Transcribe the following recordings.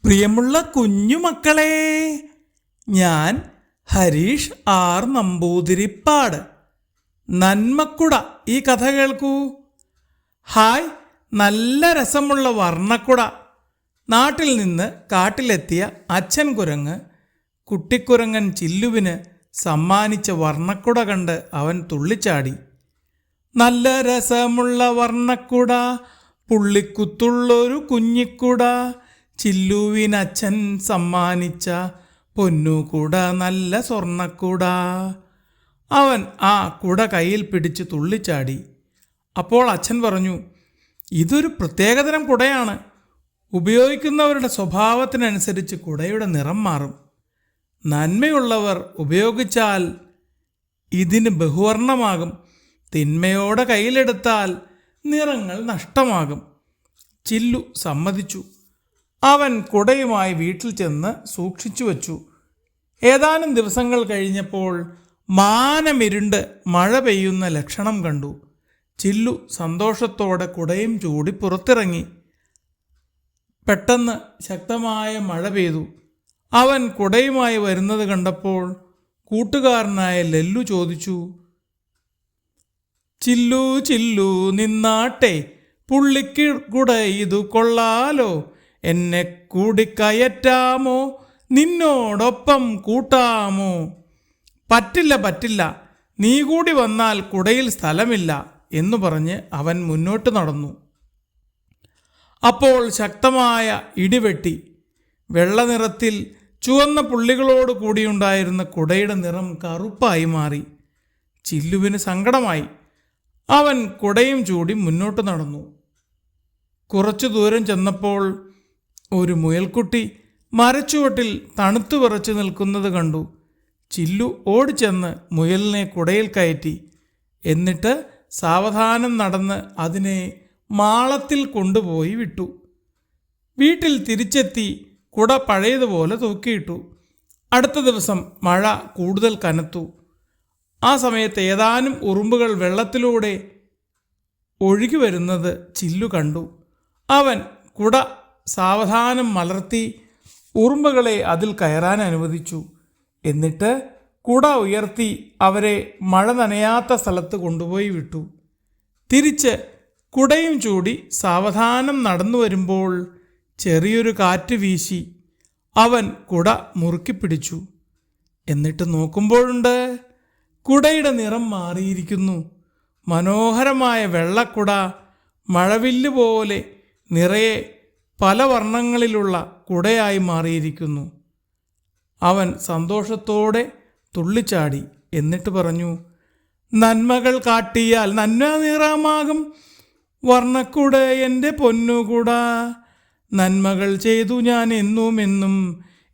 പ്രിയമുള്ള കുഞ്ഞുമക്കളെ, ഞാൻ ഹരീഷ് ആർ നമ്പൂതിരിപ്പാട്. നന്മക്കുട ഈ കഥ കേൾക്കൂ. ഹായ്, നല്ല രസമുള്ള വർണ്ണക്കുട. നാട്ടിൽ നിന്ന് കാട്ടിലെത്തിയ അച്ഛൻ കുരങ്ങ് കുട്ടിക്കുരങ്ങൻ ചില്ലുവിന് സമ്മാനിച്ച വർണ്ണക്കുട കണ്ട് അവൻ തുള്ളിച്ചാടി. നല്ല രസമുള്ള വർണ്ണക്കുട, പുള്ളിക്കുത്തുള്ളൊരു കുഞ്ഞിക്കുട, ചില്ലുവിനച്ഛൻ സമ്മാനിച്ച പൊന്നുകുട, നല്ല സ്വർണ്ണക്കുട. അവൻ ആ കുട കയ്യിൽ പിടിച്ച് തുള്ളിച്ചാടി. അപ്പോൾ അച്ഛൻ പറഞ്ഞു, ഇതൊരു പ്രത്യേകതരം കുടയാണ്. ഉപയോഗിക്കുന്നവരുടെ സ്വഭാവത്തിനനുസരിച്ച് കുടയുടെ നിറം മാറും. നന്മയുള്ളവർ ഉപയോഗിച്ചാൽ ഇതിന് ബഹുവർണ്ണമാകും. തിന്മയോടെ കയ്യിലെടുത്താൽ നിറങ്ങൾ നഷ്ടമാകും. ചില്ലു സമ്മതിച്ചു. അവൻ കുടയുമായി വീട്ടിൽ ചെന്ന് സൂക്ഷിച്ചു വച്ചു. ഏതാനും ദിവസങ്ങൾ കഴിഞ്ഞപ്പോൾ മാനമിരുണ്ട് മഴ പെയ്യുന്ന ലക്ഷണം കണ്ടു. ചില്ലു സന്തോഷത്തോടെ കുടയും ചൂടി പുറത്തിറങ്ങി. പെട്ടെന്ന് ശക്തമായ മഴ പെയ്തു. അവൻ കുടയുമായി വരുന്നത് കണ്ടപ്പോൾ കൂട്ടുകാരനായ ലല്ലു ചോദിച്ചു, ചില്ലു ചില്ലു നിന്നാട്ടെ, പുള്ളിക്ക് കുട ഇതു കൊള്ളാലോ, എന്നെ കൂടി കയറ്റാമോ, നിന്നോടൊപ്പം കൂട്ടാമോ? പറ്റില്ല പറ്റില്ല, നീ കൂടി വന്നാൽ കുടയിൽ സ്ഥലമില്ല എന്നു പറഞ്ഞ് അവൻ മുന്നോട്ട് നടന്നു. അപ്പോൾ ശക്തമായ ഇടിവെട്ടി. വെള്ള നിറത്തിൽ ചുവന്ന പുള്ളികളോട് കൂടിയുണ്ടായിരുന്ന കുടയുടെ നിറം കറുപ്പായി മാറി. ചില്ലുവിന് സങ്കടമായി. അവൻ കുടയും ചൂടി മുന്നോട്ട് നടന്നു. കുറച്ചു ദൂരം ചെന്നപ്പോൾ ഒരു മുയൽക്കുട്ടി മരച്ചുവട്ടിൽ തണുത്തു വിറച്ചു നിൽക്കുന്നത് കണ്ടു. ചില്ലു ഓടിച്ചെന്ന് മുയലിനെ കുടയിൽ കയറ്റി. എന്നിട്ട് സാവധാനം നടന്ന് അതിനെ മാളത്തിൽ കൊണ്ടുപോയി വിട്ടു. വീട്ടിൽ തിരിച്ചെത്തി കുട പഴയതുപോലെ തൂക്കിയിട്ടു. അടുത്ത ദിവസം മഴ കൂടുതൽ കനത്തു. ആ സമയത്ത് ഏതാനും ഉറുമ്പുകൾ വെള്ളത്തിലൂടെ ഒഴുകി വരുന്നത് ചില്ലു കണ്ടു. അവൻ കുട സാവധാനം മലർത്തി ഉറുമ്പുകളെ അതിൽ കയറാൻ അനുവദിച്ചു. എന്നിട്ട് കുട ഉയർത്തി അവരെ മഴ നനയാത്ത സ്ഥലത്ത് കൊണ്ടുപോയി വിട്ടു. തിരിച്ച് കുടയും ചൂടി സാവധാനം നടന്നു വരുമ്പോൾ ചെറിയൊരു കാറ്റ് വീശി. അവൻ കുട മുറുക്കി പിടിച്ചു. എന്നിട്ട് നോക്കുമ്പോഴുണ്ട്, കുടയുടെ നിറം മാറിയിരിക്കുന്നു. മനോഹരമായ വെള്ളക്കുട മഴവില്ല് പോലെ നിറയെ പല വർണ്ണങ്ങളിലുള്ള കുടയായി മാറിയിരിക്കുന്നു. അവൻ സന്തോഷത്തോടെ തുള്ളിച്ചാടി. എന്നിട്ട് പറഞ്ഞു, നന്മകൾ കാട്ടിയാൽ നന്മ നിറമാകും, വർണ്ണക്കുട എൻ്റെ പൊന്നുകുട, നന്മകൾ ചെയ്തു ഞാൻ എന്നും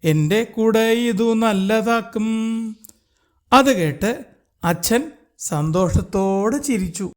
എൻ്റെ കുട ഇതു നല്ലതാക്കും. അത് കേട്ട് അച്ഛൻ സന്തോഷത്തോടെ ചിരിച്ചു.